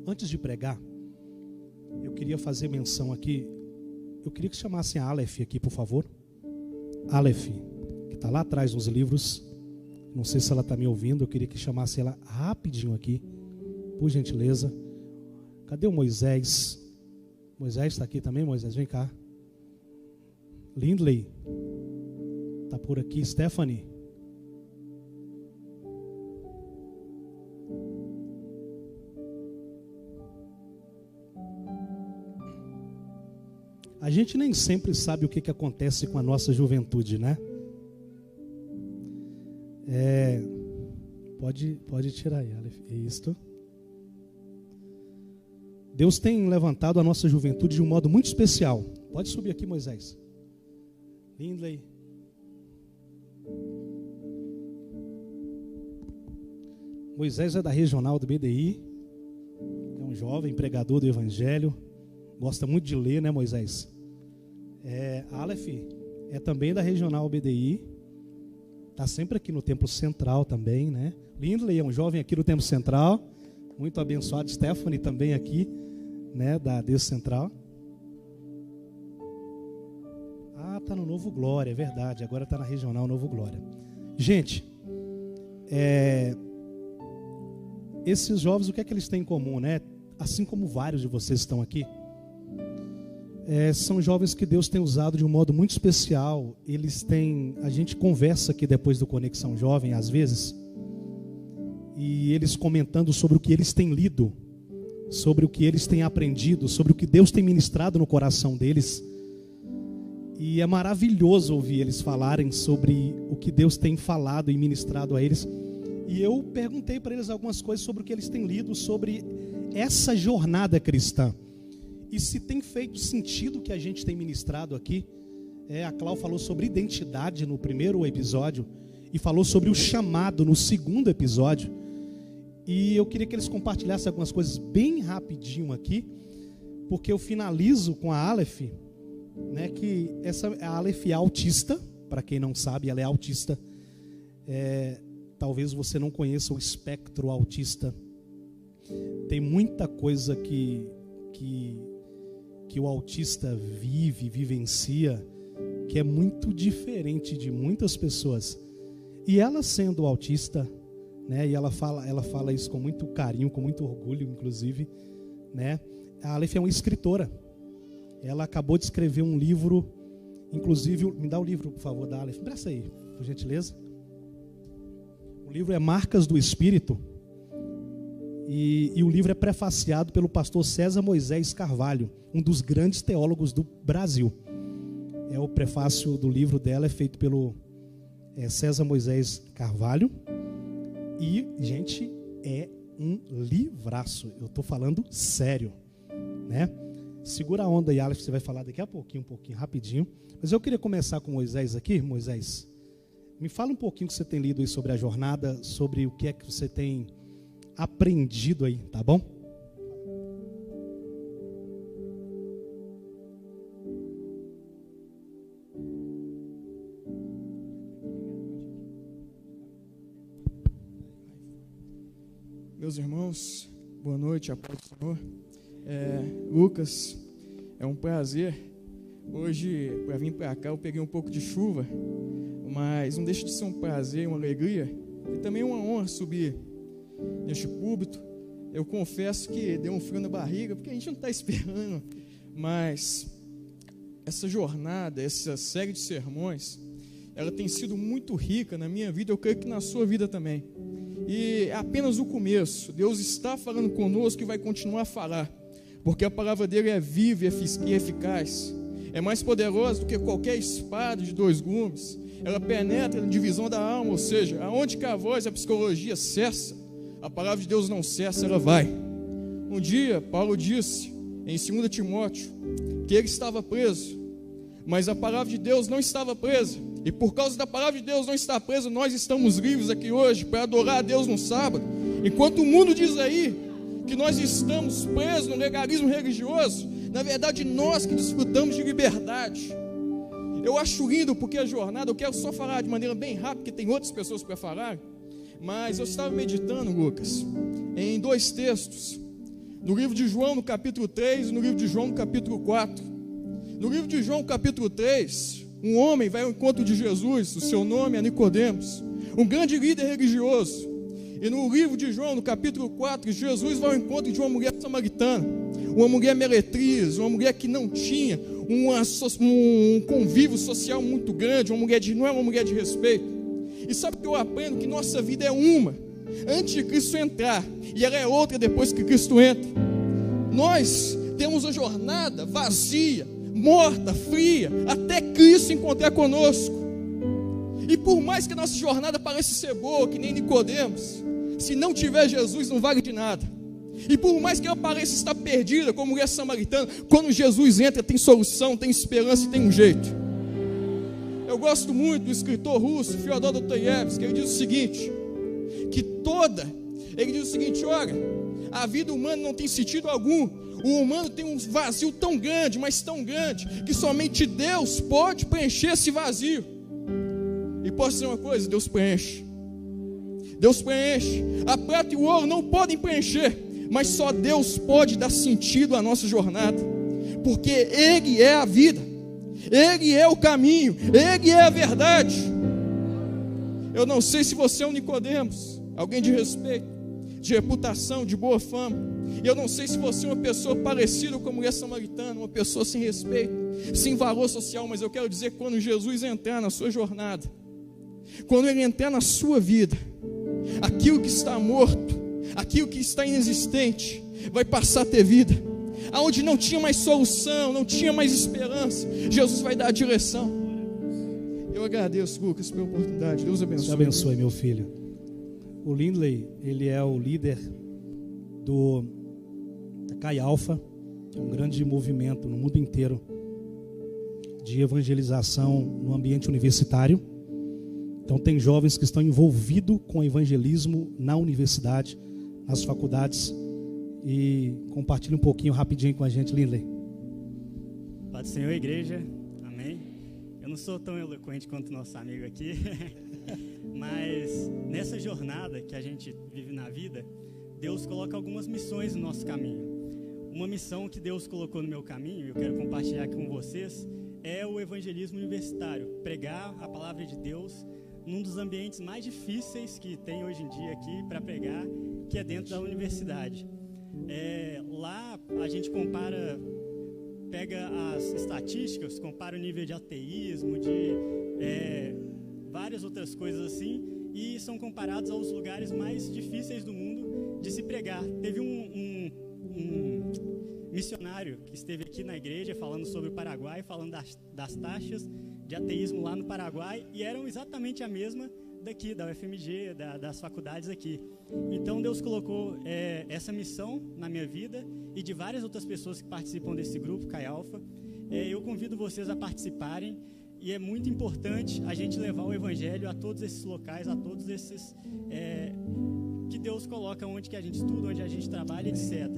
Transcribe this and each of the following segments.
Antes de pregar, eu queria fazer menção aqui. Eu queria que chamassem a Aleph aqui, por favor. Aleph, que está lá atrás nos livros. Não sei se ela está me ouvindo. Eu queria que chamasse ela rapidinho aqui, por gentileza. Cadê o Moisés? Moisés está aqui também, Moisés? Vem cá. Lindley está por aqui. Stephanie. A gente nem sempre sabe o que acontece com a nossa juventude, né? Pode tirar aí, isto. Deus tem levantado a nossa juventude de um modo muito especial. Pode subir aqui, Moisés. Lindley. Moisés é da regional do BDI. É um jovem pregador do Evangelho. Gosta muito de ler, né, Moisés? Aleph é também da regional BDI. Está sempre aqui no Templo Central também, né? Lindley é um jovem aqui do Templo Central. Muito abençoado. Stephanie também aqui, né, da Deus Central. Está no Novo Glória, é verdade. Agora está na regional Novo Glória. Gente, esses jovens, o que é que eles têm em comum, né? Assim como vários de vocês estão aqui. São jovens que Deus tem usado de um modo muito especial. A gente conversa aqui depois do Conexão Jovem, às vezes, e eles comentando sobre o que eles têm lido, sobre o que eles têm aprendido, sobre o que Deus tem ministrado no coração deles. E é maravilhoso ouvir eles falarem sobre o que Deus tem falado e ministrado a eles. E eu perguntei para eles algumas coisas sobre o que eles têm lido, sobre essa jornada cristã. E se tem feito sentido o que a gente tem ministrado aqui. A Clau falou sobre identidade no primeiro episódio e falou sobre o chamado no segundo episódio. E eu queria que eles compartilhassem algumas coisas bem rapidinho aqui, porque eu finalizo com a Aleph, né, que a Aleph é autista. Para quem não sabe, ela é autista. Talvez você não conheça o espectro autista. Tem muita coisa que o autista vivencia, que é muito diferente de muitas pessoas. E ela sendo autista, né, e ela fala isso com muito carinho, com muito orgulho, inclusive, né? A Aleph é uma escritora. Ela acabou de escrever um livro, inclusive, me dá o livro, por favor, da Aleph. Presta aí, por gentileza. O livro é Marcas do Espírito. E o livro é prefaciado pelo pastor César Moisés Carvalho, um dos grandes teólogos do Brasil. O prefácio do livro dela é feito pelo César Moisés Carvalho. E, gente, é um livraço. Eu estou falando sério, né? Segura a onda aí, Aleph, você vai falar daqui a pouquinho, rapidinho. Mas eu queria começar com Moisés aqui. Moisés, me fala um pouquinho que você tem lido aí sobre a jornada, sobre o que é que você tem aprendido aí, tá bom? Meus irmãos, boa noite, a paz do Senhor. Lucas, é um prazer. Hoje, para vir para cá, eu peguei um pouco de chuva, mas não deixa de ser um prazer, uma alegria e também uma honra subir neste púlpito. Eu confesso que deu um frio na barriga, porque a gente não está esperando, mas essa jornada, essa série de sermões, ela tem sido muito rica na minha vida, eu creio que na sua vida também. E é apenas o começo. Deus está falando conosco e vai continuar a falar, porque a palavra dele é viva e eficaz, é mais poderosa do que qualquer espada de 2 gumes. Ela penetra na divisão da alma, ou seja, aonde que a voz e a psicologia cessa, a palavra de Deus não cessa, ela vai. Um dia, Paulo disse em 2 Timóteo que ele estava preso, mas a palavra de Deus não estava presa. E por causa da palavra de Deus não estar presa, nós estamos livres aqui hoje para adorar a Deus no sábado. Enquanto o mundo diz aí que nós estamos presos no legalismo religioso, na verdade nós que desfrutamos de liberdade. Eu acho lindo porque a jornada, eu quero só falar de maneira bem rápida, porque tem outras pessoas para falar, mas eu estava meditando, Lucas, em 2 textos. No livro de João, no capítulo 3, e no livro de João, no capítulo 4. No livro de João, capítulo 3, um homem vai ao encontro de Jesus, o seu nome é Nicodemos, um grande líder religioso. E no livro de João, no capítulo 4, Jesus vai ao encontro de uma mulher samaritana, uma mulher meretriz, uma mulher que não tinha um convívio social muito grande, não é uma mulher de respeito. E sabe o que eu aprendo? Que nossa vida é uma antes de Cristo entrar, e ela é outra depois que Cristo entra. Nós temos uma jornada vazia, morta, fria, até Cristo encontrar conosco. E por mais que a nossa jornada pareça ser boa, que nem Nicodemos, se não tiver Jesus não vale de nada. E por mais que ela pareça estar perdida, como mulher samaritana, quando Jesus entra tem solução, tem esperança e tem um jeito. Eu gosto muito do escritor russo Fyodor Dostoiévski, ele diz o seguinte, ele diz o seguinte: olha, a vida humana não tem sentido algum. O humano tem um vazio tão grande, mas tão grande, que somente Deus pode preencher esse vazio. E posso dizer uma coisa, Deus preenche. Deus preenche. A prata e o ouro não podem preencher, mas só Deus pode dar sentido à nossa jornada, porque Ele é a vida, Ele é o caminho, Ele é a verdade. Eu não sei se você é um Nicodemos, alguém de respeito, de reputação, de boa fama. E eu não sei se você é uma pessoa parecida com a mulher samaritana, uma pessoa sem respeito, sem valor social, mas eu quero dizer que quando Jesus entrar na sua jornada, quando Ele entrar na sua vida, aquilo que está morto, aquilo que está inexistente, vai passar a ter vida. Aonde não tinha mais solução, não tinha mais esperança, Jesus vai dar a direção. Eu agradeço, Lucas, pela oportunidade. Deus abençoe. Deus abençoe, meu filho. O Lindley, ele é o líder da Chi Alpha, que é um grande movimento no mundo inteiro de evangelização no ambiente universitário. Então tem jovens que estão envolvidos com evangelismo na universidade, nas faculdades. E compartilha um pouquinho rapidinho com a gente, Lindley. Paz do Senhor, igreja. Amém. Eu não sou tão eloquente quanto nosso amigo aqui, mas nessa jornada que a gente vive na vida, Deus coloca algumas missões no nosso caminho. Uma missão que Deus colocou no meu caminho, eu quero compartilhar aqui com vocês, é o evangelismo universitário. Pregar a palavra de Deus num dos ambientes mais difíceis que tem hoje em dia aqui para pregar, que é dentro da universidade. Lá a gente pega as estatísticas, compara o nível de ateísmo, de várias outras coisas assim, e são comparados aos lugares mais difíceis do mundo de se pregar. Teve um missionário que esteve aqui na igreja falando sobre o Paraguai, falando das taxas de ateísmo lá no Paraguai, e eram exatamente a mesma daqui, da UFMG, das faculdades aqui. Então Deus colocou essa missão na minha vida e de várias outras pessoas que participam desse grupo, Chi Alpha. Eu convido vocês a participarem, e é muito importante a gente levar o evangelho a todos esses locais, a todos esses que Deus coloca onde que a gente estuda, onde a gente trabalha, etc.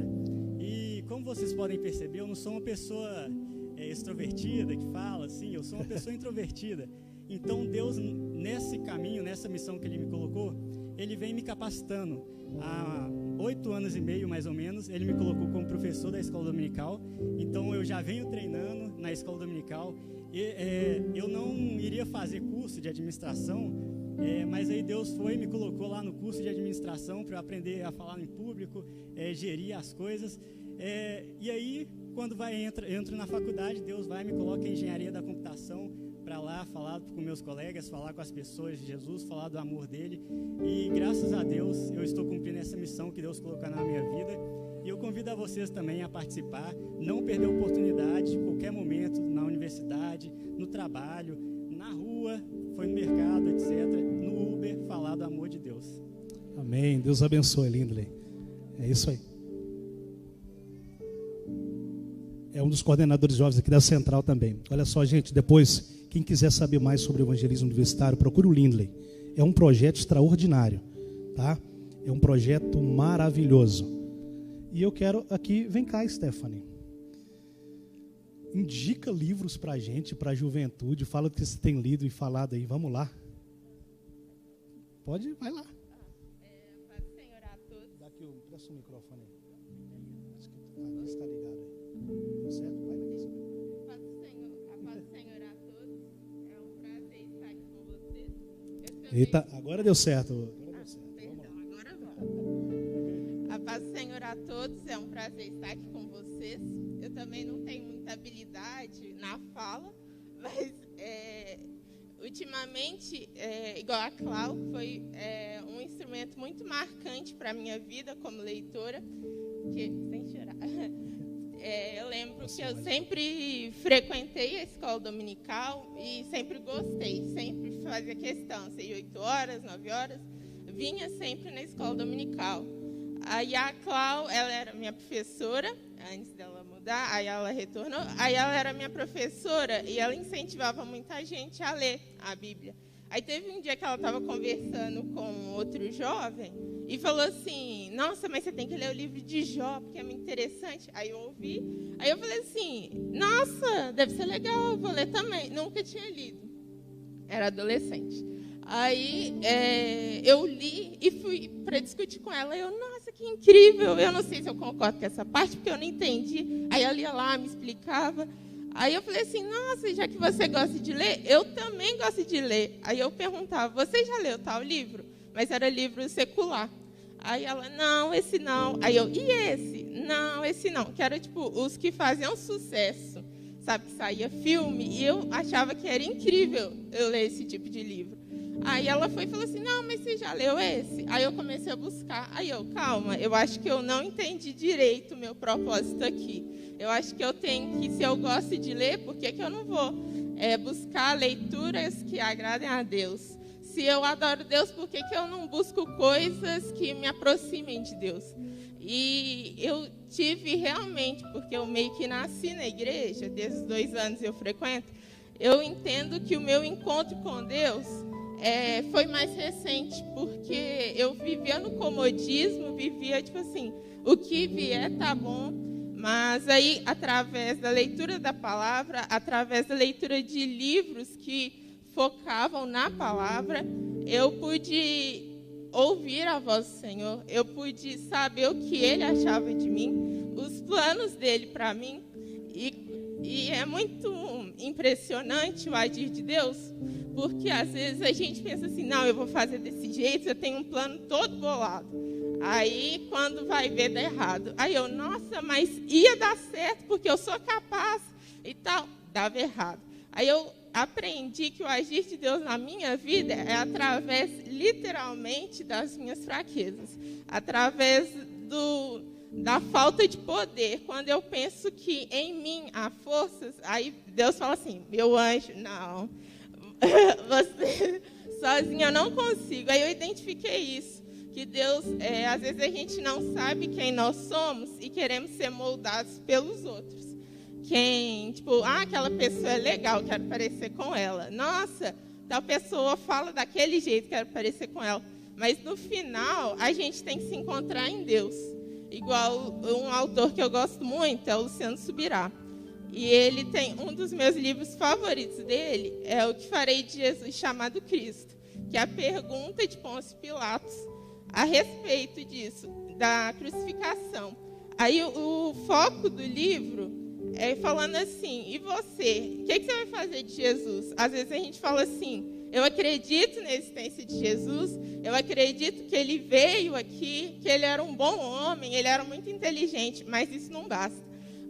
E como vocês podem perceber, eu não sou uma pessoa extrovertida que fala assim, eu sou uma pessoa introvertida. Então Deus, nesse caminho, nessa missão que Ele me colocou, Ele vem me capacitando. Há 8 anos e meio, mais ou menos, Ele me colocou como professor da escola dominical. Então eu já venho treinando na escola dominical. Eu não iria fazer curso de administração, mas aí Deus me colocou lá no curso de administração para eu aprender a falar em público, gerir as coisas. E aí, quando entro na faculdade, Deus me coloca em engenharia da computação, para lá falar com meus colegas, falar com as pessoas de Jesus, falar do amor dele. E graças a Deus eu estou cumprindo essa missão que Deus colocou na minha vida. E eu convido a vocês também a participar, não perder a oportunidade, em qualquer momento, na universidade, no trabalho, na rua, foi no mercado, etc., no Uber, falar do amor de Deus. Amém. Deus abençoe, Lindley. É isso aí. É um dos coordenadores jovens aqui da Central também. Olha só, gente, depois, quem quiser saber mais sobre o evangelismo universitário, procure o Lindley. É um projeto extraordinário, tá? É um projeto maravilhoso. E eu quero aqui, vem cá, Stephanie. Indica livros pra gente, pra juventude. Fala o que você tem lido e falado aí. Vamos lá. Pode, vai lá. Paz do Senhor a todos. Dá aqui, presta o microfone aí. Eita, agora deu certo. Agora vai. A paz do Senhor a todos, é um prazer estar aqui com vocês. Eu também não tenho muita habilidade na fala, mas ultimamente, igual a Clau, foi um instrumento muito marcante para a minha vida como leitora, sem chorar. Eu lembro que eu sempre frequentei a escola dominical e sempre gostei, sempre fazia questão, sei 8 horas, 9 horas, vinha sempre na escola dominical. Aí a Clau, ela era minha professora, antes dela mudar, aí ela retornou, aí ela era minha professora e ela incentivava muita gente a ler a Bíblia. Aí teve um dia que ela estava conversando com outro jovem e falou assim, nossa, mas você tem que ler o livro de Jó, porque é muito interessante. Aí eu ouvi, aí eu falei assim, nossa, deve ser legal, eu vou ler também. Nunca tinha lido, era adolescente. Aí eu li e fui para discutir com ela. Eu, nossa, que incrível, eu não sei se eu concordo com essa parte, porque eu não entendi. Aí ela ia lá, me explicava. Aí eu falei assim, nossa, já que você gosta de ler, eu também gosto de ler. Aí eu perguntava, você já leu tal livro? Mas era livro secular. Aí ela, não, esse não. Aí eu, e esse? Não, esse não. Que era tipo os que faziam sucesso, sabe, que saía filme. E eu achava que era incrível eu ler esse tipo de livro. Aí ela foi e falou assim, não, mas você já leu esse? Aí eu comecei a buscar. Aí eu, calma, eu acho que eu não entendi direito o meu propósito aqui. Eu acho que eu tenho que, se eu gosto de ler, por que eu não vou buscar leituras que agradem a Deus? Se eu adoro Deus, por que eu não busco coisas que me aproximem de Deus? E eu tive realmente, porque eu meio que nasci na igreja, desde os 2 anos eu frequento, eu entendo que o meu encontro com Deus foi mais recente, porque eu vivia no comodismo, vivia tipo assim, o que vier tá bom, mas aí através da leitura da palavra, através da leitura de livros que focavam na palavra, eu pude ouvir a voz do Senhor, eu pude saber o que Ele achava de mim, os planos dele para mim, e é muito impressionante o agir de Deus, porque às vezes a gente pensa assim, não, eu vou fazer desse jeito, eu tenho um plano todo bolado. Aí, quando vai ver, dá errado. Aí eu, nossa, mas ia dar certo, porque eu sou capaz e tal. Dava errado. Aí eu aprendi que o agir de Deus na minha vida é através, literalmente, das minhas fraquezas. Através da falta de poder. Quando eu penso que em mim há forças, aí Deus fala assim, meu anjo, não, você sozinha eu não consigo. Aí eu identifiquei isso, que Deus, às vezes a gente não sabe quem nós somos e queremos ser moldados pelos outros. Aquela pessoa é legal, quero parecer com ela. Nossa, tal pessoa fala daquele jeito, quero parecer com ela. Mas no final, a gente tem que se encontrar em Deus. Igual um autor que eu gosto muito é o Luciano Subirá. E ele tem um dos meus livros favoritos dele, é O que farei de Jesus chamado Cristo, que é a pergunta de Pôncio Pilatos a respeito disso, da crucificação. Aí o foco do livro é falando assim, e você? O que você vai fazer de Jesus? Às vezes a gente fala assim, eu acredito na existência de Jesus, eu acredito que ele veio aqui, que ele era um bom homem, ele era muito inteligente, mas isso não basta.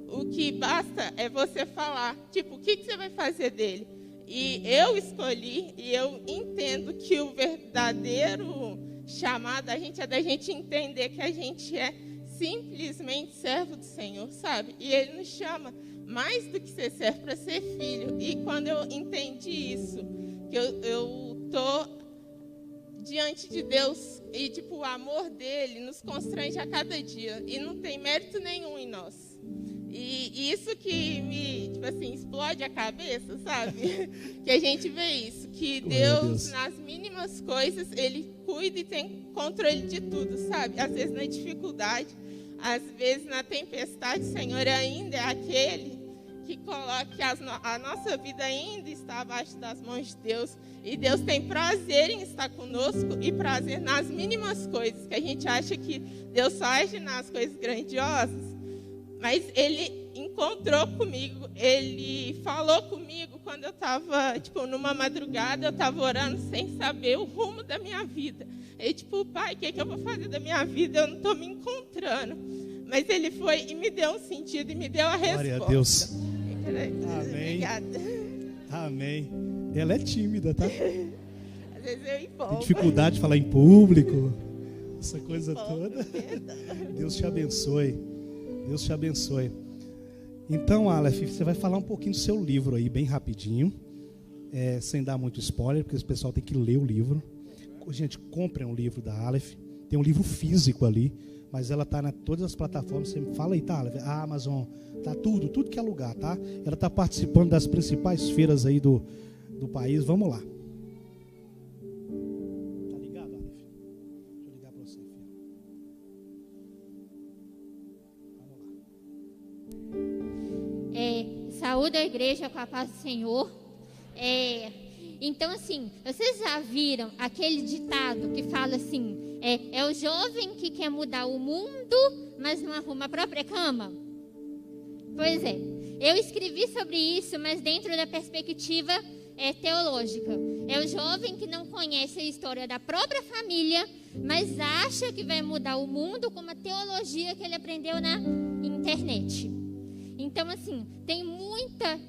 O que basta é você falar, o que você vai fazer dele? E eu escolhi, e eu entendo que o verdadeiro chamado a gente é da gente entender que a gente é simplesmente servo do Senhor, sabe? E Ele nos chama mais do que ser servo para ser filho. E quando eu entendi isso, que eu tô diante de Deus e o amor dele nos constrange a cada dia e não tem mérito nenhum em nós. E isso que me, explode a cabeça, sabe? Que a gente vê isso, que Deus, nas mínimas coisas, Ele cuida e tem controle de tudo, sabe? Às vezes na dificuldade, às vezes na tempestade, o Senhor ainda é aquele que coloca que a nossa vida ainda está abaixo das mãos de Deus. E Deus tem prazer em estar conosco e prazer nas mínimas coisas, que a gente acha que Deus só age nas coisas grandiosas. Mas ele encontrou comigo, ele falou comigo quando eu estava, numa madrugada, eu estava orando sem saber o rumo da minha vida. E, pai, o que eu vou fazer da minha vida? Eu não estou me encontrando. Mas ele foi e me deu um sentido e me deu a resposta. Glória a Deus. Amém. Obrigada. Amém. Ela é tímida, tá? Às vezes eu empolgo. Tem dificuldade de falar em público, essa coisa toda. Deus te abençoe. Deus te abençoe. Então, Aleph, você vai falar um pouquinho do seu livro aí, bem rapidinho, sem dar muito spoiler, porque o pessoal tem que ler o livro. Gente, comprem um livro da Aleph. Tem um livro físico ali, mas ela está em todas as plataformas. Você fala aí, tá, Aleph? A Amazon, tá tudo que é lugar, tá? Ela está participando das principais feiras aí do país. Vamos lá. Tá ligado, Aleph? Deixa eu ligar para você, filho. Vamos lá. Saúde a igreja com a paz do Senhor. Então, assim, vocês já viram aquele ditado que fala assim, é o jovem que quer mudar o mundo, mas não arruma a própria cama? Pois é, eu escrevi sobre isso, mas dentro da perspectiva teológica. É o jovem que não conhece a história da própria família, mas acha que vai mudar o mundo com uma teologia que ele aprendeu na internet. Então, assim, tem muita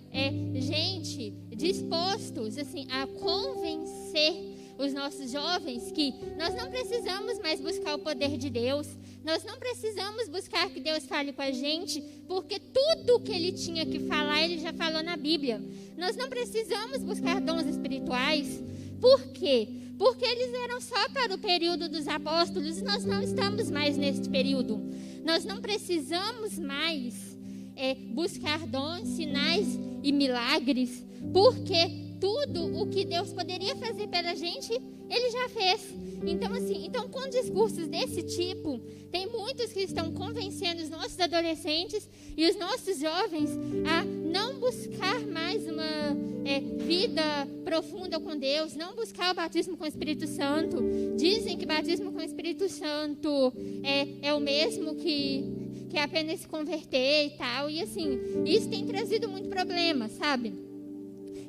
gente dispostos, assim, a convencer os nossos jovens que nós não precisamos mais buscar o poder de Deus, nós não precisamos buscar que Deus fale com a gente, porque tudo que Ele tinha que falar, Ele já falou na Bíblia. Nós não precisamos buscar dons espirituais. Por quê? Porque eles eram só para o período dos apóstolos e nós não estamos mais neste período. Nós não precisamos mais buscar dons, sinais e milagres, porque tudo o que Deus poderia fazer pela gente, Ele já fez. Então, com discursos desse tipo, tem muitos que estão convencendo os nossos adolescentes e os nossos jovens a não buscar mais uma vida profunda com Deus, não buscar o batismo com o Espírito Santo. Dizem que batismo com o Espírito Santo é o mesmo que apenas se converter e tal. E assim, isso tem trazido muito problema, sabe?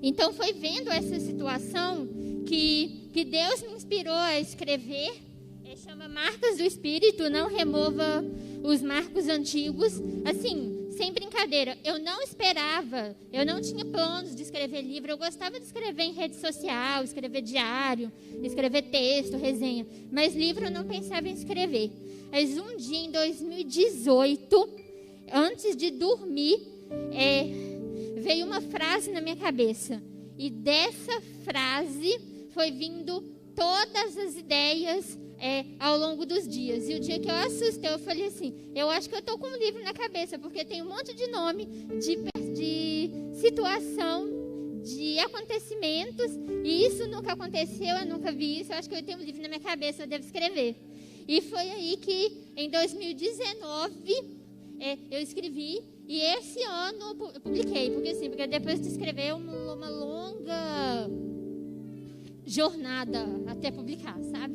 Então foi vendo essa situação que Deus me inspirou a escrever. Chama Marcas do Espírito, não remova os marcos antigos. Assim, sem brincadeira, eu não esperava, eu não tinha planos de escrever livro. Eu gostava de escrever em rede social, escrever diário, escrever texto, resenha. Mas livro eu não pensava em escrever. Mas um dia, em 2018, antes de dormir, veio uma frase na minha cabeça. E dessa frase foi vindo todas as ideias ao longo dos dias. E o dia que eu assustei, eu falei assim, eu acho que eu estou com um livro na cabeça, porque tem um monte de nome, de situação, de acontecimentos, e isso nunca aconteceu, eu nunca vi isso. Eu acho que eu tenho um livro na minha cabeça, eu devo escrever. E foi aí que, em 2019, eu escrevi, e esse ano eu publiquei, porque depois de escrever uma longa jornada até publicar, sabe?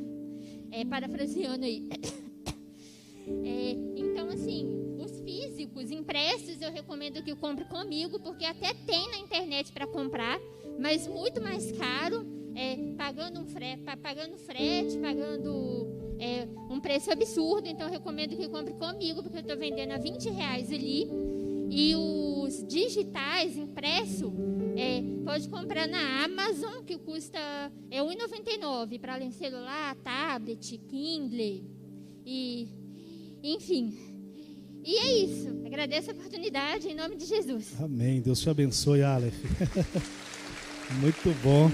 Parafraseando aí. Então, assim, os físicos, impressos, eu recomendo que compre comigo, porque até tem na internet para comprar, mas muito mais caro, pagando frete, pagando um preço absurdo. Então eu recomendo que compre comigo, porque eu estou vendendo a R$20 ali. E os digitais, impresso, pode comprar na Amazon, que custa R$1,99 para além celular, tablet, Kindle, e enfim. E é isso. Agradeço a oportunidade em nome de Jesus. Amém. Deus te abençoe, Aleph. Muito bom.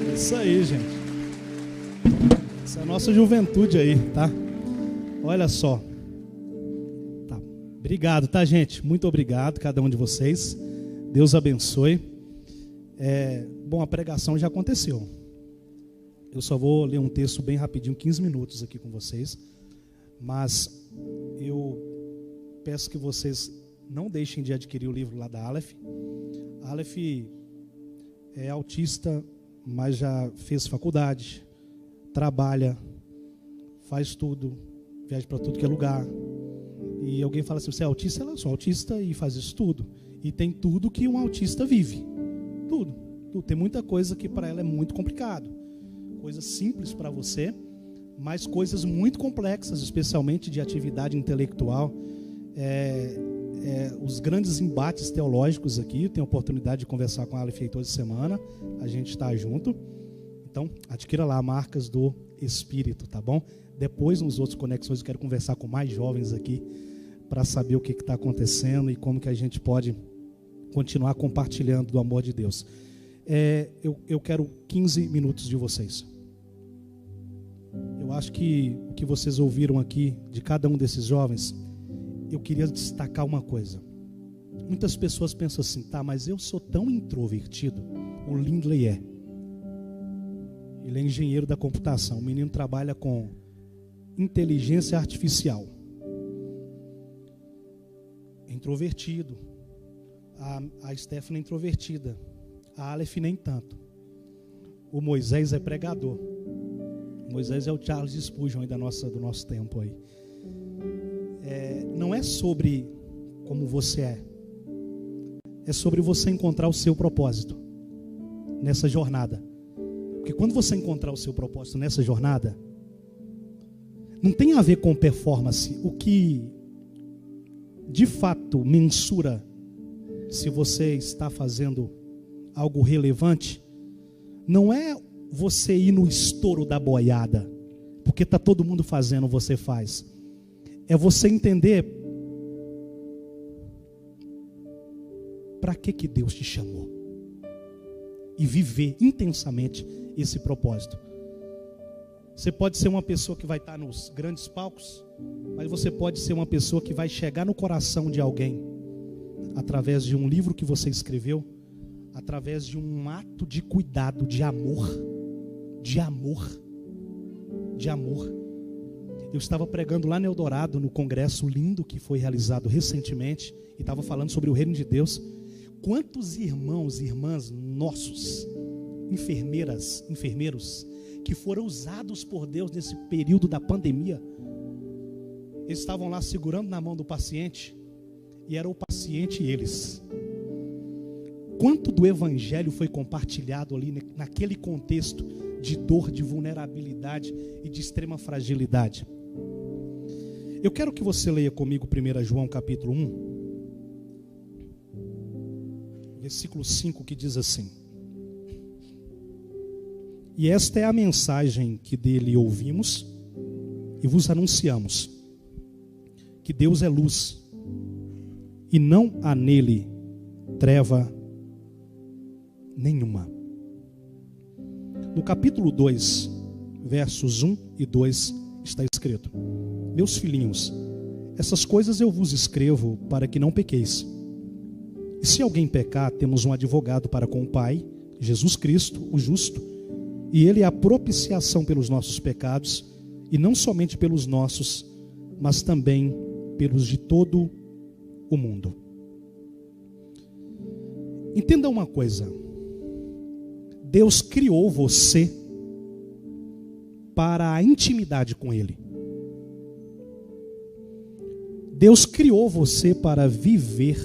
É isso aí, gente. Essa é a nossa juventude aí, tá? Olha só. Tá. Obrigado, tá, gente? Muito obrigado, cada um de vocês. Deus abençoe. Bom, a pregação já aconteceu. Eu só vou ler um texto bem rapidinho, 15 minutos aqui com vocês. Mas eu peço que vocês não deixem de adquirir o livro lá da Aleph. A Aleph é autista, mas já fez faculdade, trabalha, faz tudo, viaja para tudo que é lugar. E alguém fala assim, você é autista? Ela, eu sou autista e faz isso tudo. E tem tudo que um autista vive. Tudo. Tem muita coisa que para ela é muito complicado. Coisas simples para você, mas coisas muito complexas, especialmente de atividade intelectual. Os grandes embates teológicos aqui, eu tenho a oportunidade de conversar com a Aleph toda semana, a gente está junto. Então, adquira lá Marcas do Espírito, tá bom? Depois, nos outros conexões, eu quero conversar com mais jovens aqui, para saber o que está acontecendo e como que a gente pode continuar compartilhando do amor de Deus. Eu quero 15 minutos de vocês. Eu acho que o que vocês ouviram aqui de cada um desses jovens, eu queria destacar uma coisa. Muitas pessoas pensam assim, tá, mas eu sou tão introvertido. O Lindley é. Ele é engenheiro da computação. O menino trabalha com inteligência artificial. É introvertido. A Stephanie é introvertida. A Aleph nem tanto. O Moisés é pregador. O Moisés é o Charles Spurgeon aí do nosso tempo aí. Não é sobre como você é. É sobre você encontrar o seu propósito nessa jornada. Porque quando você encontrar o seu propósito nessa jornada, não tem a ver com performance. O que de fato mensura se você está fazendo algo relevante, não é você ir no estouro da boiada, porque está todo mundo fazendo, você faz. É você entender para que Deus te chamou e viver intensamente esse propósito. Você pode ser uma pessoa que vai estar nos grandes palcos, mas você pode ser uma pessoa que vai chegar no coração de alguém através de um livro que você escreveu, através de um ato de cuidado, de amor. Eu estava pregando lá no Eldorado, no congresso lindo que foi realizado recentemente, e estava falando sobre o reino de Deus. Quantos irmãos e irmãs nossos, enfermeiros, que foram usados por Deus nesse período da pandemia, eles estavam lá segurando na mão do paciente, e era o paciente e eles. Quanto do evangelho foi compartilhado ali naquele contexto de dor, de vulnerabilidade e de extrema fragilidade. Eu quero que você leia comigo 1 João capítulo 1, versículo 5, que diz assim: e esta é a mensagem que dele ouvimos e vos anunciamos, que Deus é luz e não há nele treva nenhuma. No capítulo 2, versos 1 e 2, está escrito: meus filhinhos, essas coisas eu vos escrevo para que não pequeis. E se alguém pecar, temos um advogado para com o Pai, Jesus Cristo, o justo, e ele é a propiciação pelos nossos pecados, e não somente pelos nossos, mas também pelos de todo o mundo. Entenda uma coisa: Deus criou você para a intimidade com Ele. Deus criou você para viver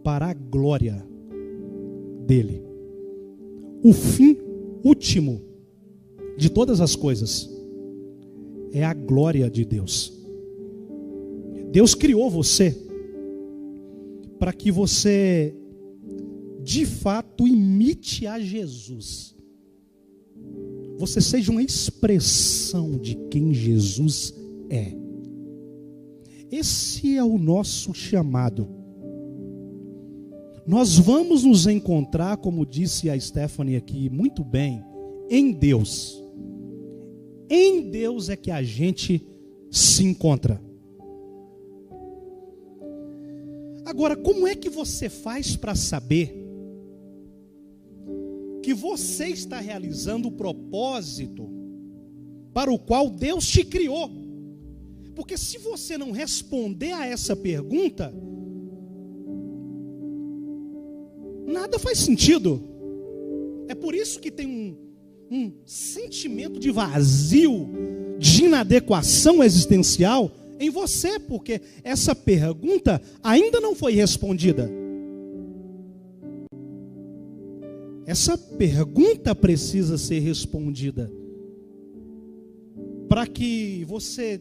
para a glória dEle. O fim último de todas as coisas é a glória de Deus. Deus criou você para que você de fato imite a Jesus. Você seja uma expressão de quem Jesus é. Esse é o nosso chamado. Nós vamos nos encontrar, como disse a Stephanie aqui muito bem, em Deus. Em Deus é que a gente se encontra. Agora, como é que você faz para saber que você está realizando o propósito para o qual Deus te criou? Porque se você não responder a essa pergunta, nada faz sentido. É por isso que tem um sentimento de vazio, de inadequação existencial em você, porque essa pergunta ainda não foi respondida. Essa pergunta precisa ser respondida para que você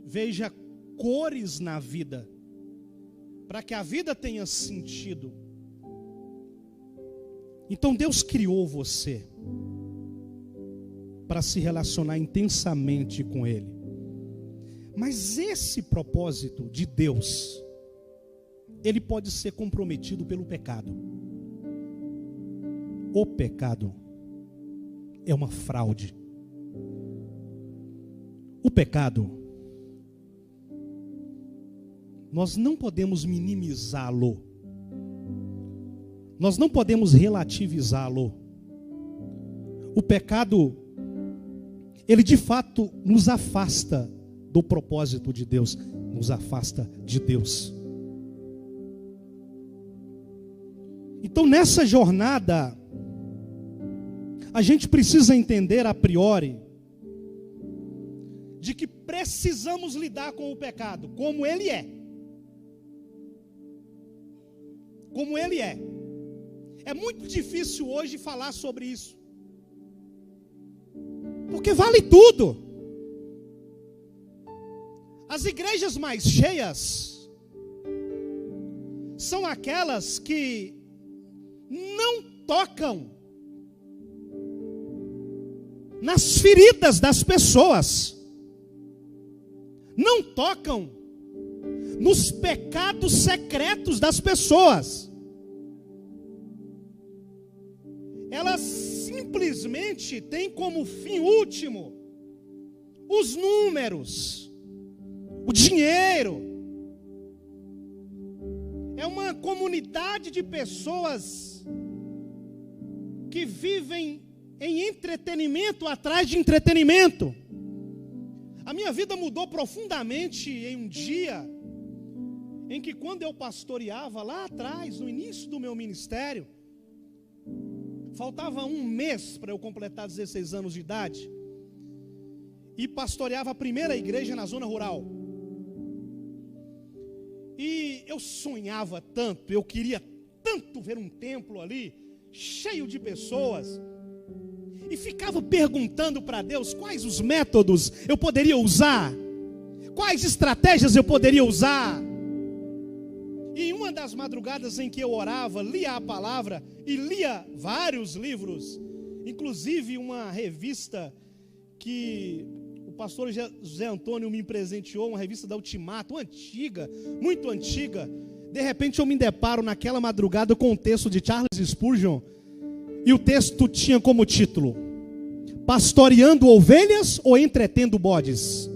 veja cores na vida, para que a vida tenha sentido. Então Deus criou você para se relacionar intensamente com Ele. Mas esse propósito de Deus, ele pode ser comprometido pelo pecado. O pecado é uma fraude. O pecado, nós não podemos minimizá-lo. Nós não podemos relativizá-lo. O pecado, ele de fato nos afasta do propósito de Deus, nos afasta de Deus. Então nessa jornada, a gente precisa entender a priori, de que precisamos lidar com o pecado, como ele é. Como ele é. É muito difícil hoje falar sobre isso, porque vale tudo. As igrejas mais cheias são aquelas que não tocam nas feridas das pessoas, não tocam nos pecados secretos das pessoas. Elas simplesmente têm como fim último os números, o dinheiro. É uma comunidade de pessoas que vivem em entretenimento atrás de entretenimento. A minha vida mudou profundamente em um dia em que, quando eu pastoreava lá atrás, no início do meu ministério, faltava um mês para eu completar 16 anos de idade, e pastoreava a primeira igreja na zona rural. E eu sonhava tanto, eu queria tanto ver um templo ali, cheio de pessoas, e ficava perguntando para Deus quais os métodos eu poderia usar, quais estratégias eu poderia usar. E em uma das madrugadas em que eu orava, lia a palavra e lia vários livros, inclusive uma revista que o pastor José Antônio me presenteou, uma revista da Ultimato, antiga, muito antiga. De repente eu me deparo naquela madrugada com o texto de Charles Spurgeon, e o texto tinha como título: Pastoreando ovelhas ou entretendo bodes?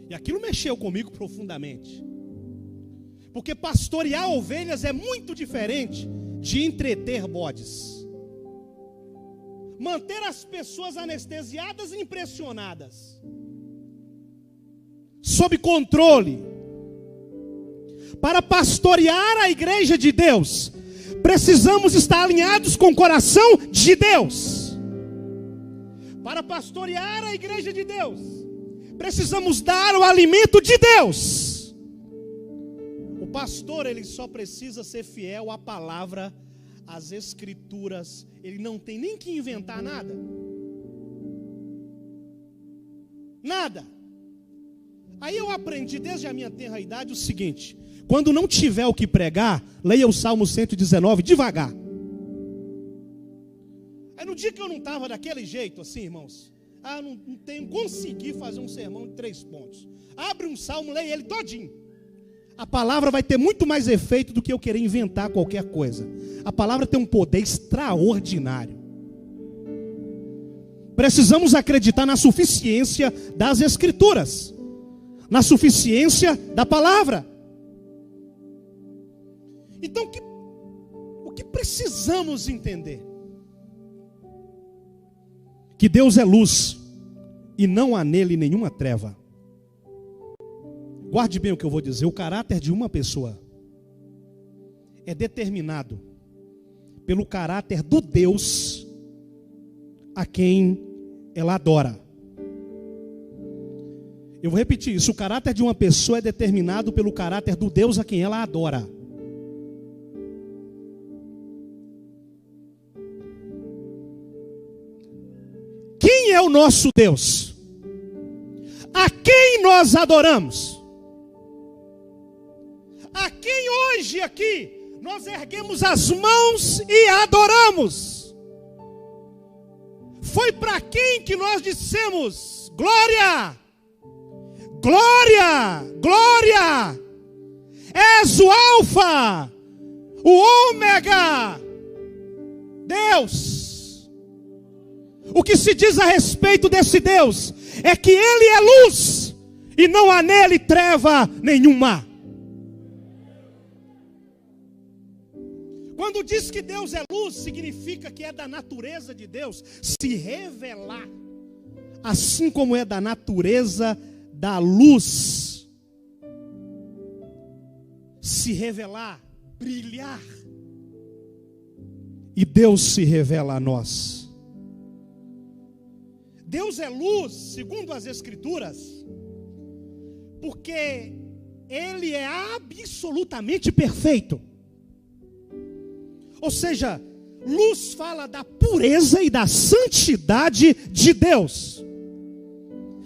E aquilo mexeu comigo profundamente, porque pastorear ovelhas é muito diferente de entreter bodes. Manter as pessoas anestesiadas e impressionadas, sob controle. Para pastorear a igreja de Deus, precisamos estar alinhados com o coração de Deus. Para pastorear a igreja de Deus, precisamos dar o alimento de Deus. O pastor, ele só precisa ser fiel à palavra, às escrituras. Ele não tem nem que inventar nada. Nada. Aí eu aprendi desde a minha tenra idade o seguinte: quando não tiver o que pregar, leia o Salmo 119 devagar. Aí no dia que eu não estava daquele jeito assim, irmãos, consegui fazer um sermão de 3 pontos. Abre um salmo, leia ele todinho. A palavra vai ter muito mais efeito do que eu querer inventar qualquer coisa. A palavra tem um poder extraordinário. Precisamos acreditar na suficiência das escrituras, na suficiência da palavra. Então, o que precisamos entender? Que Deus é luz e não há nele nenhuma treva. Guarde bem o que eu vou dizer. O caráter de uma pessoa é determinado pelo caráter do Deus a quem ela adora. Eu vou repetir isso. O caráter de uma pessoa é determinado pelo caráter do Deus a quem ela adora. Quem é o nosso Deus? A quem nós adoramos? A quem hoje aqui nós erguemos as mãos e adoramos? Foi para quem que nós dissemos: glória, glória, glória, és o alfa, o ômega, Deus. O que se diz a respeito desse Deus é que Ele é luz e não há nele treva nenhuma. Quando diz que Deus é luz, significa que é da natureza de Deus se revelar, assim como é da natureza da luz se revelar, brilhar. E Deus se revela a nós. Deus é luz, segundo as Escrituras, porque Ele é absolutamente perfeito. Ou seja, luz fala da pureza e da santidade de Deus.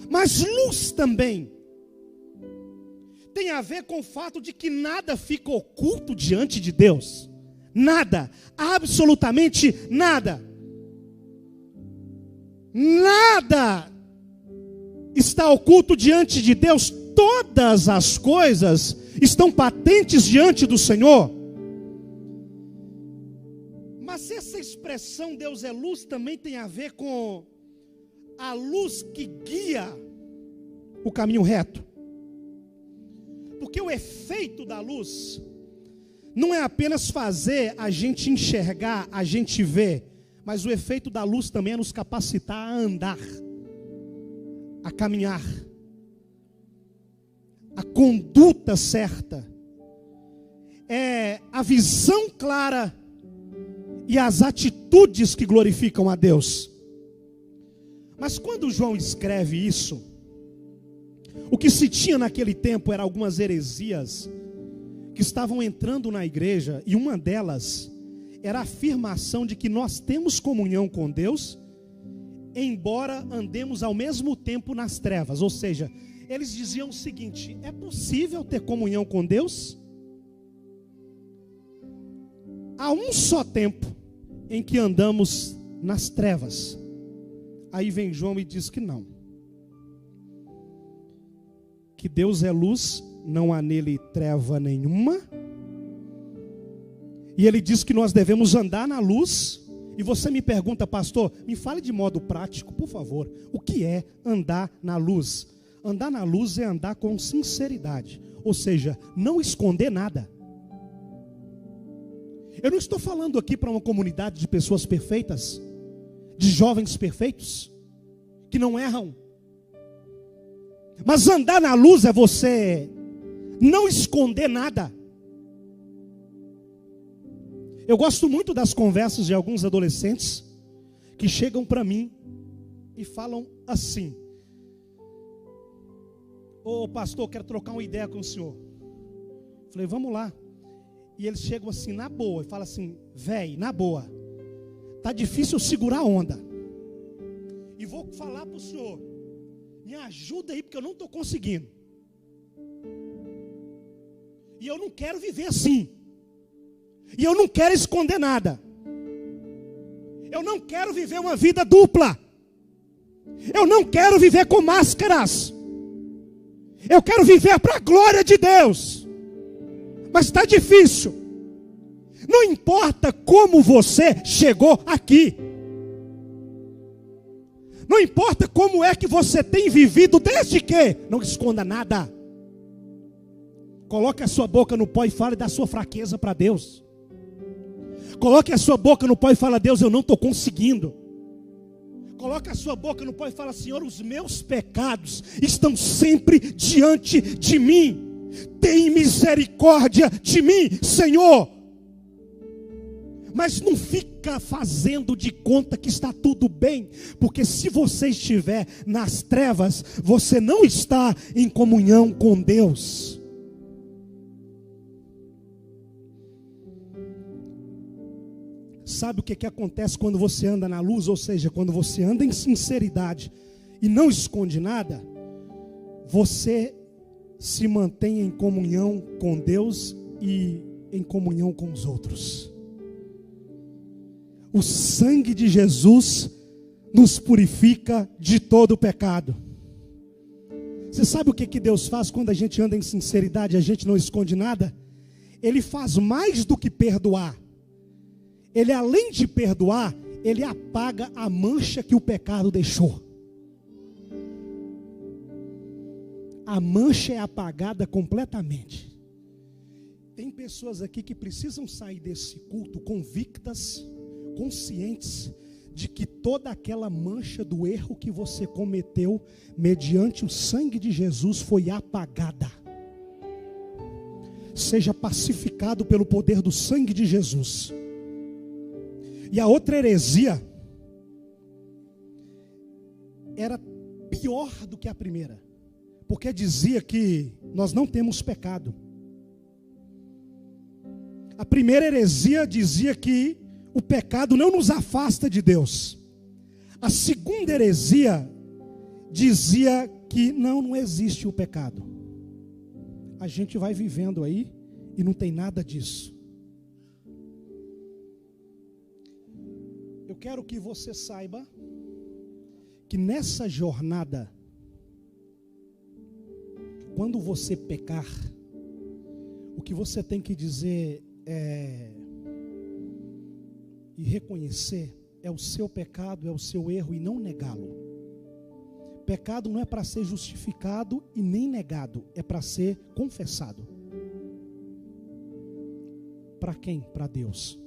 Mas luz também tem a ver com o fato de que nada fica oculto diante de Deus. Nada, absolutamente nada. Nada está oculto diante de Deus. Todas as coisas estão patentes diante do Senhor. Mas essa expressão Deus é luz também tem a ver com a luz que guia o caminho reto. Porque o efeito da luz não é apenas fazer a gente enxergar, a gente ver, mas o efeito da luz também é nos capacitar a andar, a caminhar. A conduta certa é a visão clara e as atitudes que glorificam a Deus. Mas quando João escreve isso, o que se tinha naquele tempo eram algumas heresias que estavam entrando na igreja, e uma delas era a afirmação de que nós temos comunhão com Deus, embora andemos ao mesmo tempo nas trevas. Ou seja, eles diziam o seguinte: é possível ter comunhão com Deus? Há um só tempo em que andamos nas trevas. Aí vem João e diz que não. Que Deus é luz, não há nele treva nenhuma. E ele diz que nós devemos andar na luz. E você me pergunta: pastor, me fale de modo prático, por favor, o que é andar na luz? Andar na luz é andar com sinceridade, ou seja, não esconder nada. Eu não estou falando aqui para uma comunidade de pessoas perfeitas, de jovens perfeitos, que não erram. Mas andar na luz é você não esconder nada. Eu gosto muito das conversas de alguns adolescentes que chegam para mim e falam assim: ô pastor, quero trocar uma ideia com o senhor. Falei, vamos lá. E eles chegam assim na boa e falam assim: véi, na boa, tá difícil eu segurar a onda. E vou falar para o senhor, me ajuda aí porque eu não estou conseguindo. E eu não quero viver assim. E eu não quero esconder nada. Eu não quero viver uma vida dupla. Eu não quero viver com máscaras. Eu quero viver para a glória de Deus. Mas está difícil. Não importa como você chegou aqui. Não importa como é que você tem vivido, desde que não esconda nada. Coloque a sua boca no pó e fale da sua fraqueza para Deus. Coloque a sua boca no pó e fala: Deus, eu não estou conseguindo. Coloque a sua boca no pó e fala: Senhor, os meus pecados estão sempre diante de mim. Tem misericórdia de mim, Senhor. Mas não fica fazendo de conta que está tudo bem, porque se você estiver nas trevas, você não está em comunhão com Deus. Sabe o que acontece quando você anda na luz? Ou seja, quando você anda em sinceridade e não esconde nada, você se mantém em comunhão com Deus e em comunhão com os outros. O sangue de Jesus nos purifica de todo o pecado. Você sabe o que Deus faz quando a gente anda em sinceridade e a gente não esconde nada? Ele faz mais do que perdoar. Ele, além de perdoar, ele apaga a mancha que o pecado deixou. A mancha é apagada completamente. Tem pessoas aqui que precisam sair desse culto convictas, conscientes de que toda aquela mancha do erro que você cometeu, mediante o sangue de Jesus, foi apagada. Seja pacificado pelo poder do sangue de Jesus. E a outra heresia era pior do que a primeira, porque dizia que nós não temos pecado. A primeira heresia dizia que o pecado não nos afasta de Deus. A segunda heresia dizia que não existe o pecado. A gente vai vivendo aí e não tem nada disso. Eu quero que você saiba que nessa jornada, quando você pecar, o que você tem que dizer e reconhecer é o seu pecado, é o seu erro, e não negá-lo. Pecado não é para ser justificado e nem negado, é para ser confessado. Para quem? Para Deus.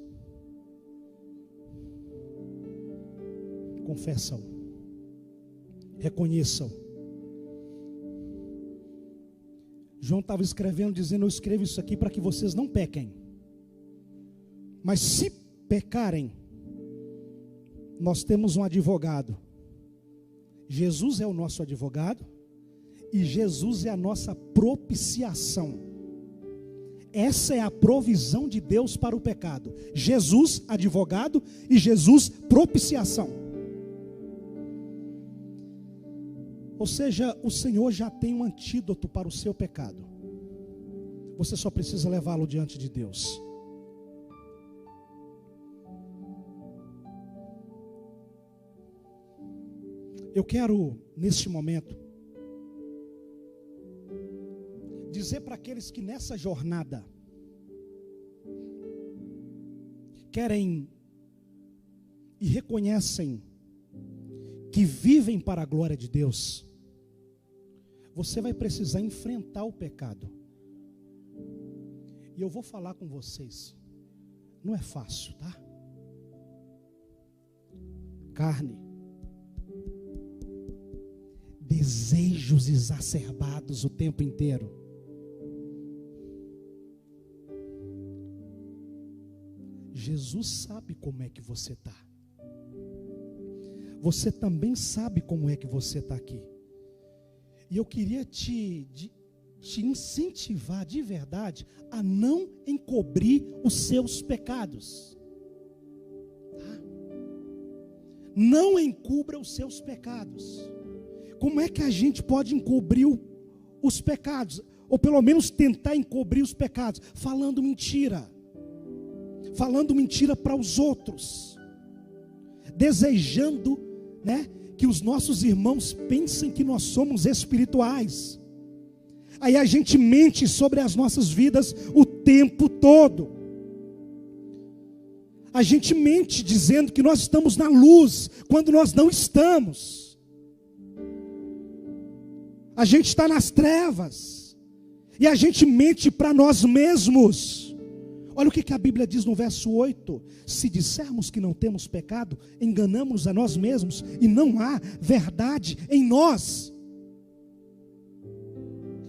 Confessam, reconheçam. João estava escrevendo, dizendo: eu escrevo isso aqui para que vocês não pequem. Mas se pecarem, nós temos um advogado. Jesus é o nosso advogado e Jesus é a nossa propiciação. Essa é a provisão de Deus para o pecado. Jesus, advogado, e Jesus, propiciação. Ou seja, o Senhor já tem um antídoto para o seu pecado. Você só precisa levá-lo diante de Deus. Eu quero, neste momento, dizer para aqueles que nessa jornada querem e reconhecem que vivem para a glória de Deus, você vai precisar enfrentar o pecado. E eu vou falar com vocês, não é fácil, tá? Carne, desejos exacerbados o tempo inteiro. Jesus sabe como é que você está. Você também sabe como é que você está aqui. E eu queria te incentivar de verdade a não encobrir os seus pecados. Tá? Não encubra os seus pecados. Como é que a gente pode encobrir os pecados? Ou pelo menos tentar encobrir os pecados? Falando mentira. Falando mentira para os outros. Desejando, que os nossos irmãos pensem que nós somos espirituais. Aí a gente mente sobre as nossas vidas o tempo todo. A gente mente dizendo que nós estamos na luz, quando nós não estamos. A gente está nas trevas. E a gente mente para nós mesmos. Olha o que a Bíblia diz no verso 8. Se dissermos que não temos pecado, enganamos a nós mesmos e não há verdade em nós.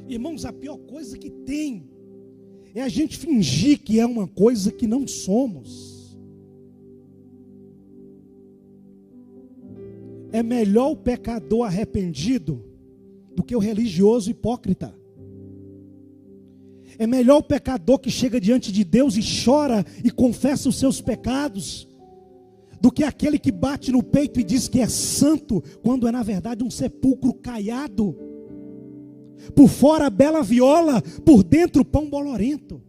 Irmãos, a pior coisa que tem é a gente fingir que é uma coisa que não somos. É melhor o pecador arrependido do que o religioso hipócrita. É melhor o pecador que chega diante de Deus e chora e confessa os seus pecados, do que aquele que bate no peito e diz que é santo, quando é na verdade um sepulcro caiado. Por fora bela viola, por dentro pão bolorento.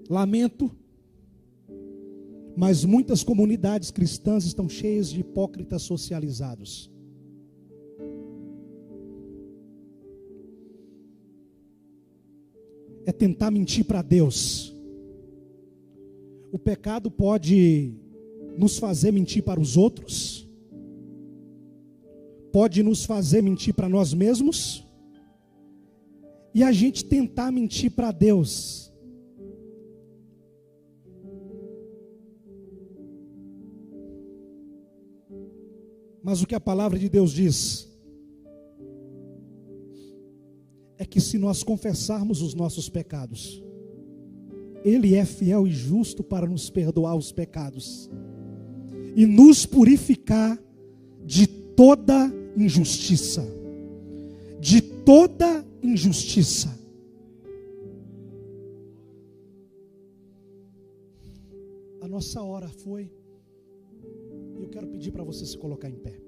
Lamento, mas muitas comunidades cristãs estão cheias de hipócritas socializados. É tentar mentir para Deus. O pecado pode nos fazer mentir para os outros, pode nos fazer mentir para nós mesmos, e a gente tentar mentir para Deus. Mas o que a palavra de Deus diz é que se nós confessarmos os nossos pecados, Ele é fiel e justo para nos perdoar os pecados e nos purificar de toda injustiça. De toda injustiça. A nossa hora foi. Eu quero pedir para você se colocar em pé.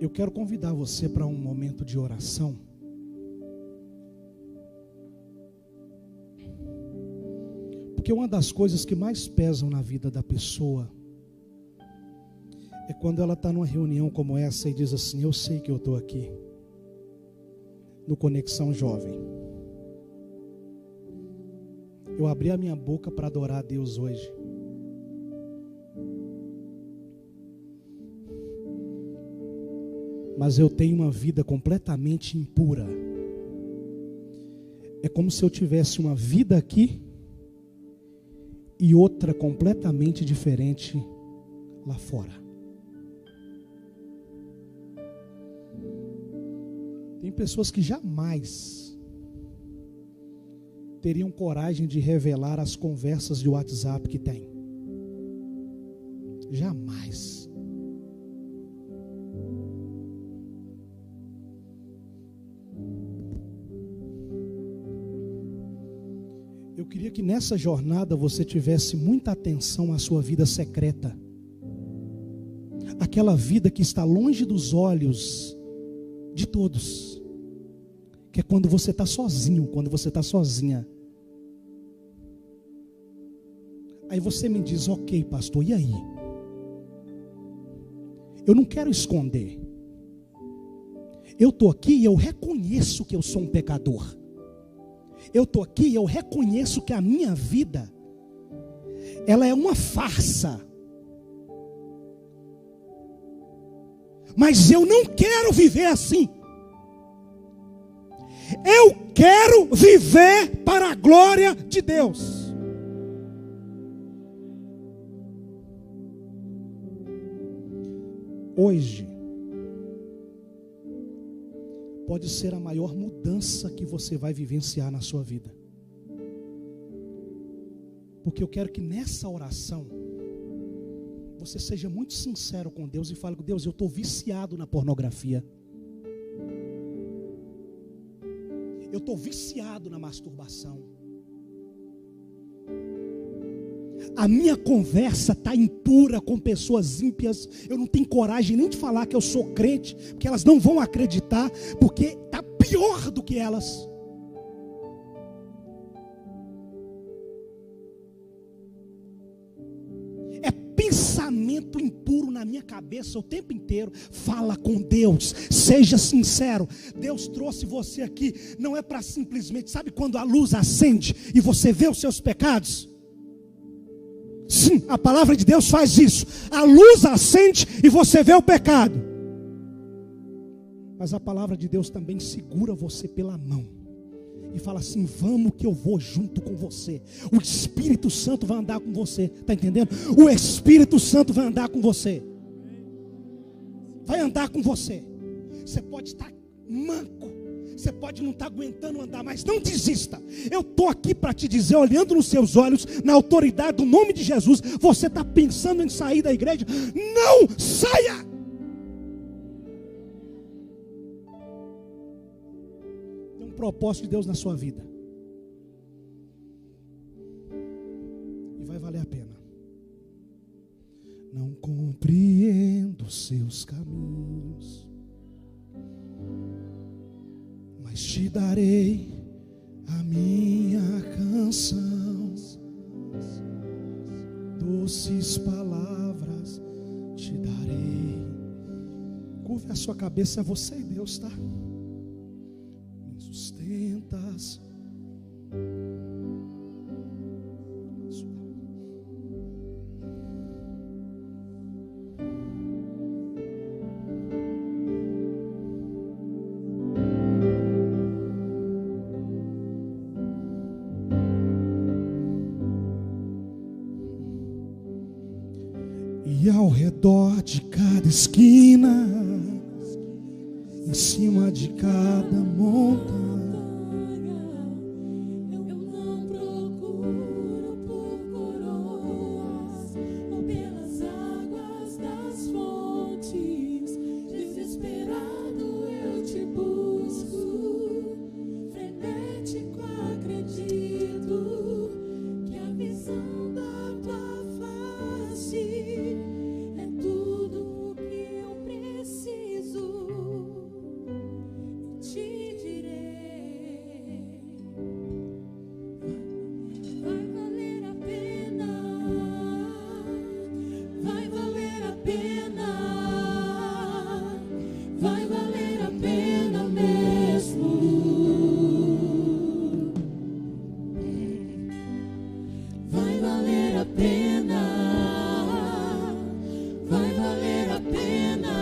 Eu quero convidar você para um momento de oração. Porque uma das coisas que mais pesam na vida da pessoa é quando ela está numa reunião como essa e diz assim: eu sei que eu estou aqui no Conexão Jovem. Eu abri a minha boca para adorar a Deus hoje. Mas eu tenho uma vida completamente impura. É como se eu tivesse uma vida aqui e outra completamente diferente lá fora. Tem pessoas que jamais teriam coragem de revelar as conversas de WhatsApp que tem. Jamais. Eu queria que nessa jornada você tivesse muita atenção à sua vida secreta. Aquela vida que está longe dos olhos de todos. Que é quando você está sozinho, quando você está sozinha. Aí você me diz: ok, pastor, e aí? Eu não quero esconder. Eu estou aqui e eu reconheço que eu sou um pecador. Eu estou aqui e eu reconheço que a minha vida, ela é uma farsa. Mas eu não quero viver assim. Eu quero viver para a glória de Deus. Hoje pode ser a maior mudança que você vai vivenciar na sua vida. Porque eu quero que nessa oração você seja muito sincero com Deus e fale com Deus: eu estou viciado na pornografia. Eu estou viciado na masturbação. A minha conversa está impura com pessoas ímpias. Eu não tenho coragem nem de falar que eu sou crente, porque elas não vão acreditar, porque está pior do que elas. É pensamento impuro na minha cabeça o tempo inteiro. Fala com Deus, seja sincero. Deus trouxe você aqui, não é para simplesmente, sabe quando a luz acende e você vê os seus pecados? Sim, a palavra de Deus faz isso. A luz acende e você vê o pecado. Mas a palavra de Deus também segura você pela mão e fala assim: vamos que eu vou junto com você. O Espírito Santo vai andar com você, está entendendo? O Espírito Santo vai andar com você. Vai andar com você. Você pode estar manco, você pode não estar aguentando andar, mas não desista. Eu estou aqui para te dizer, olhando nos seus olhos, na autoridade do nome de Jesus. Você está pensando em sair da igreja? Não saia! Tem um propósito de Deus na sua vida, e vai valer a pena. Não compreendo seus caminhos, mas te darei a minha canção, doces palavras te darei. Curve a sua cabeça, é você e Deus, tá? Me sustentas. E ao redor de cada esquina, em cima de cada montanha, eu não procuro por coroas ou pelas águas das fontes. Desesperado eu te busco, frenético acredito que a visão da tua face é tudo o que eu preciso. Te direi, vai valer a pena, vai valer a pena, vai valer a pena mesmo. Vai valer a pena, vai valer a pena,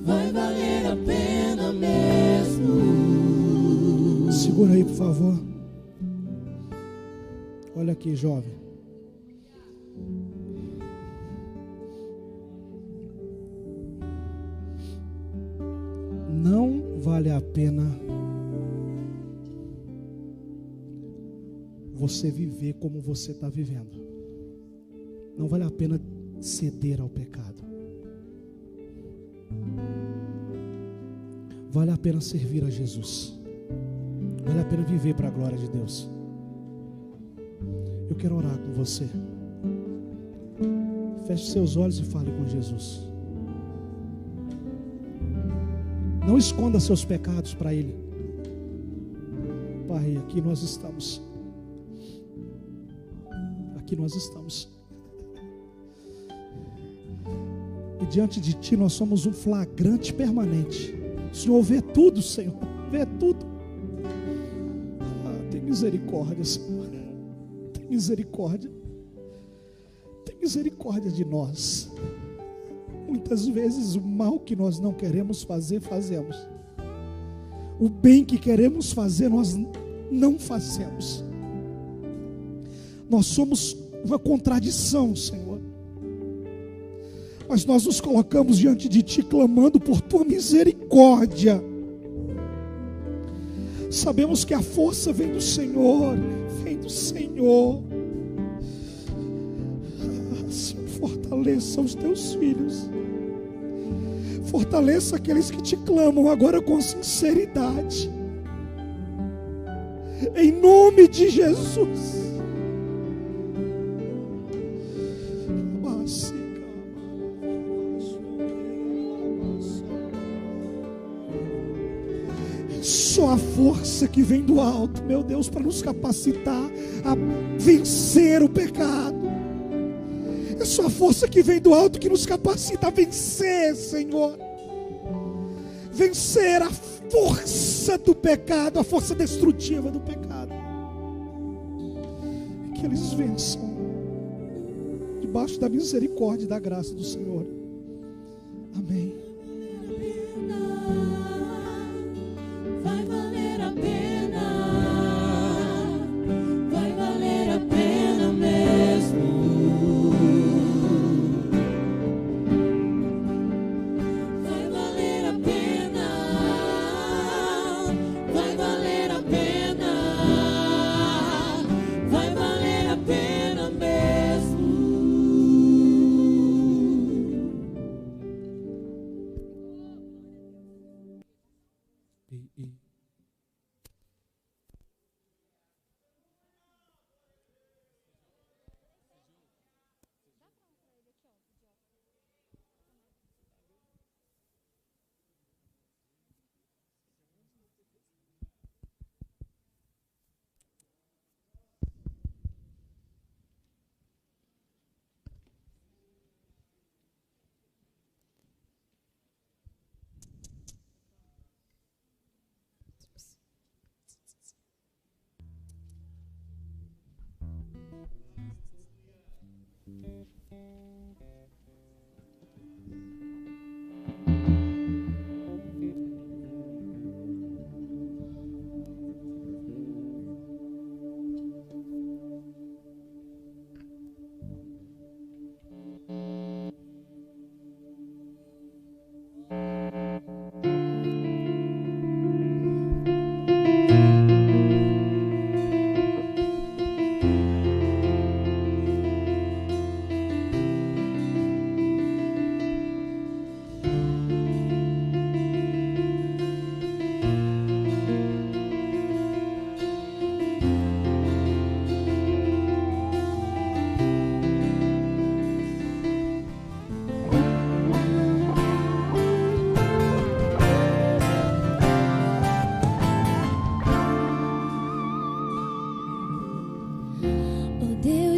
vai valer a pena mesmo. segura aí, por favor. Olha aqui, jovem. Não vale a pena você viver como você está vivendo. Não vale a pena ceder ao pecado. Vale a pena servir a Jesus. Vale a pena viver para a glória de Deus. Eu quero orar com você. Feche seus olhos e fale com Jesus. Não esconda seus pecados para Ele. Pai, aqui nós estamos. Aqui nós estamos. E diante de Ti nós somos um flagrante permanente. O Senhor vê tudo, Senhor. Vê tudo. Tem misericórdia, Senhor. Tem misericórdia. Tem misericórdia de nós. Muitas vezes o mal que nós não queremos fazer, fazemos. O bem que queremos fazer, nós não fazemos. Nós somos uma contradição, Senhor. Mas nós nos colocamos diante de Ti, clamando por Tua misericórdia. Sabemos que a força vem do Senhor, vem do Senhor. Senhor, fortaleça os Teus filhos. Fortaleça aqueles que Te clamam agora com sinceridade. Em nome de Jesus. Só a força que vem do alto, meu Deus, para nos capacitar a vencer o pecado. É só a força que vem do alto que nos capacita a vencer, Senhor. Vencer a força do pecado, a força destrutiva do pecado. Que eles vençam debaixo da misericórdia e da graça do Senhor. Amém.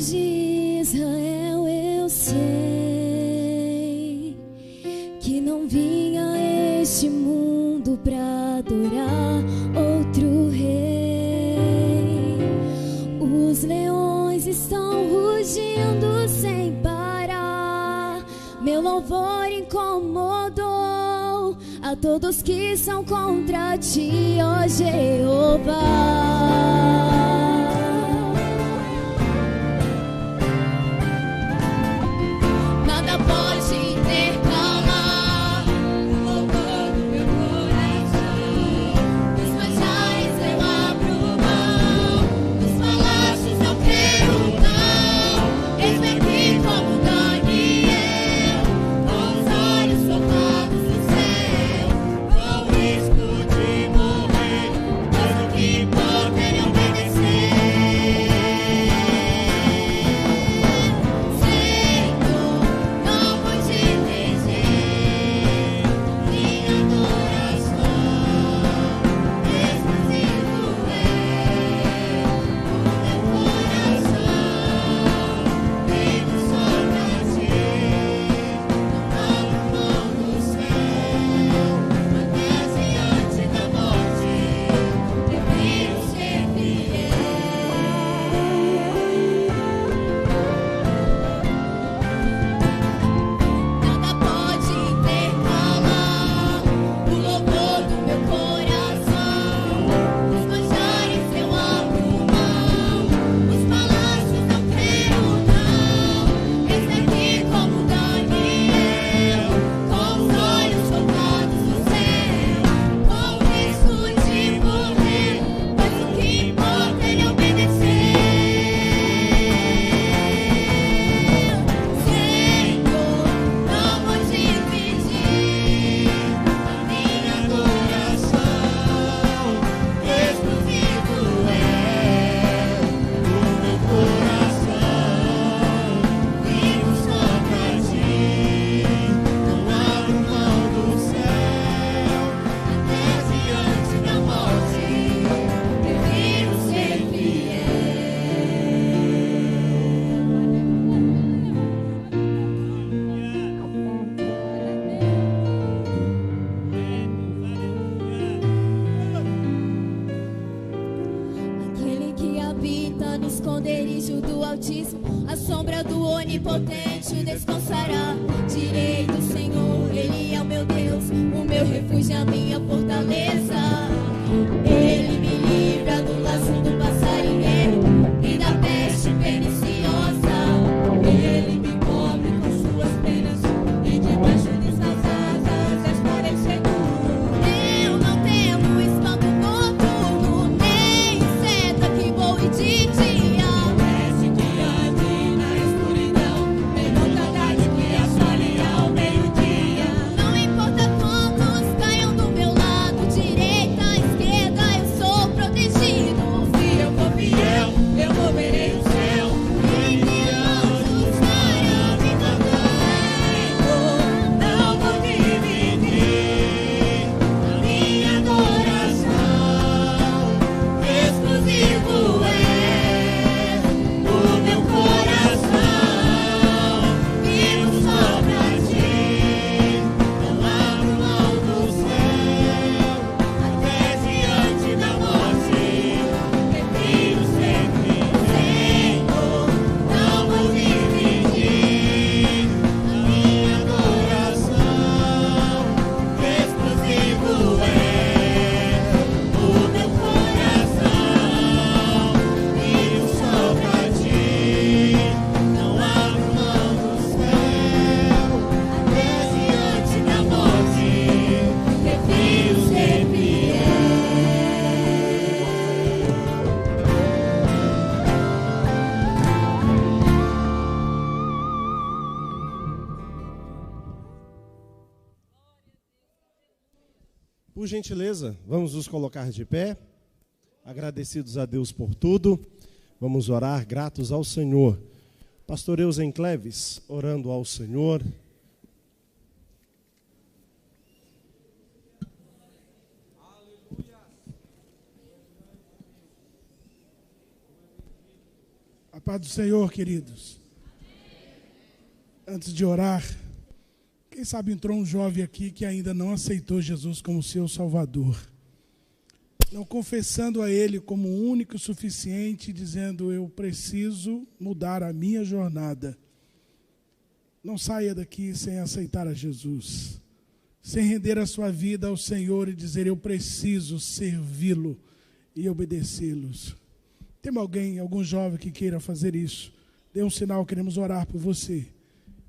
Deus de Israel, eu sei que não vim a este mundo pra adorar outro rei. Os leões estão rugindo sem parar, meu louvor incomodou a todos que são contra ti, ó Jeová. Nada pode intercalar o louvor do meu coração. Dos manjares eu abro mão, dos palácios eu quero não. Eis-me aqui como Daniel, com os olhos focados no céu, com o risco de morrer, mas o que importa é obedecer. Nada pode intercalar o louvor do meu coração. Dos manjares eu abro mão, os palácios eu quero não. Eis-me aqui como Daniel, com os olhos focados no céu, com o risco de morrer, mas o que importa é obedecer. Senhor, não vou dividir a minha adoração. Exclusivo é o meu coração. Vivo só pra ti, não abro mão do céu. Até diante da morte, prefiro ser aquele que habita no esconderijo do Altíssimo, a sombra do Onipotente descansará. Direi do Senhor, Ele é o meu Deus, o meu refúgio, a minha fortaleza. Ele me livra do laço do passarinheiro e da peste perniciosa. Ele me cobre com suas penas e debaixo de suas asas estarei seguro. Eu não temo espanto noturno, nem seta que voe de dia. Peste que ande na escuridão, nem mortandade que assole ao meio-dia. Não importa quantos caiam do meu lado, direita, esquerda, eu sou protegido. Se eu for fiel, eu moverei o céu e anjos para me guardar. Não vou dividir a minha adoração. Exclusivo é o meu coração. Vivo só pra ti, não abro mão do céu. Até diante da morte, prefiro sempre Senhor. Não vou dividir a minha adoração. Exclusivo é o meu coração. Vivo só pra ti, não abro mão do céu. Até diante da morte, prefiro ser fiel. Por gentileza, vamos nos colocar de pé, agradecidos a Deus por tudo. Vamos orar, gratos ao Senhor. Pastor Eusen Cleves, orando ao Senhor. paz do Senhor, queridos. Antes de orar, quem sabe entrou um jovem aqui que ainda não aceitou Jesus como seu Salvador, não confessando a Ele como único e suficiente, dizendo: eu preciso mudar a minha jornada. Não saia daqui sem aceitar a Jesus, sem render a sua vida ao Senhor e dizer: eu preciso servi-lo e obedecê-los. Tem alguém, algum jovem que queira fazer isso? Dê um sinal, queremos orar por você,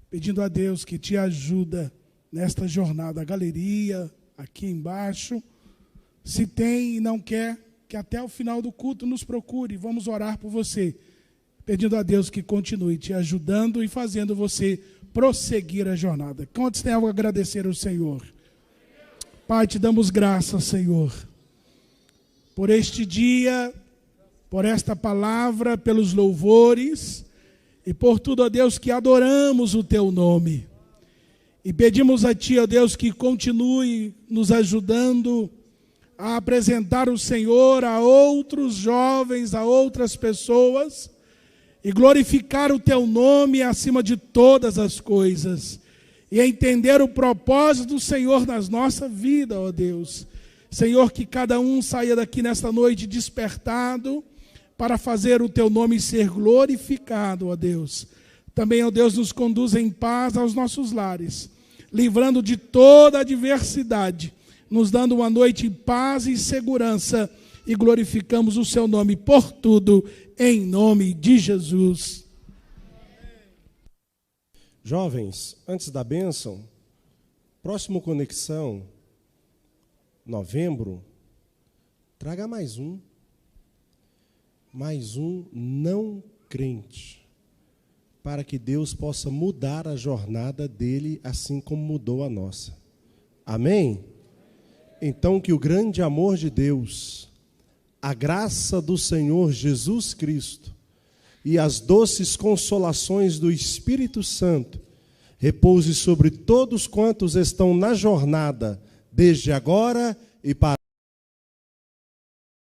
pedindo a Deus que te ajuda nesta jornada. A galeria aqui embaixo, se tem e não quer, que até o final do culto nos procure, vamos orar por você, pedindo a Deus que continue te ajudando e fazendo você prosseguir a jornada. Quantos têm algo a agradecer ao Senhor? Pai, te damos graças, Senhor, por este dia, por esta palavra, pelos louvores e por tudo, ó Deus, que adoramos o teu nome. E pedimos a ti, ó Deus, que continue nos ajudando a apresentar o Senhor a outros jovens, a outras pessoas, e glorificar o teu nome acima de todas as coisas, e entender o propósito do Senhor nas nossa vida, ó Deus. Senhor, que cada um saia daqui nesta noite despertado para fazer o teu nome ser glorificado, ó Deus. Também, ó Deus, nos conduza em paz aos nossos lares, livrando de toda adversidade, nos dando uma noite em paz e segurança, e glorificamos o seu nome por tudo, em nome de Jesus. Jovens, antes da bênção, próximo Conexão, novembro, traga mais um não crente, para que Deus possa mudar a jornada dele, assim como mudou a nossa. Amém? Então, que o grande amor de Deus, a graça do Senhor Jesus Cristo e as doces consolações do Espírito Santo repouse sobre todos quantos estão na jornada, desde agora e para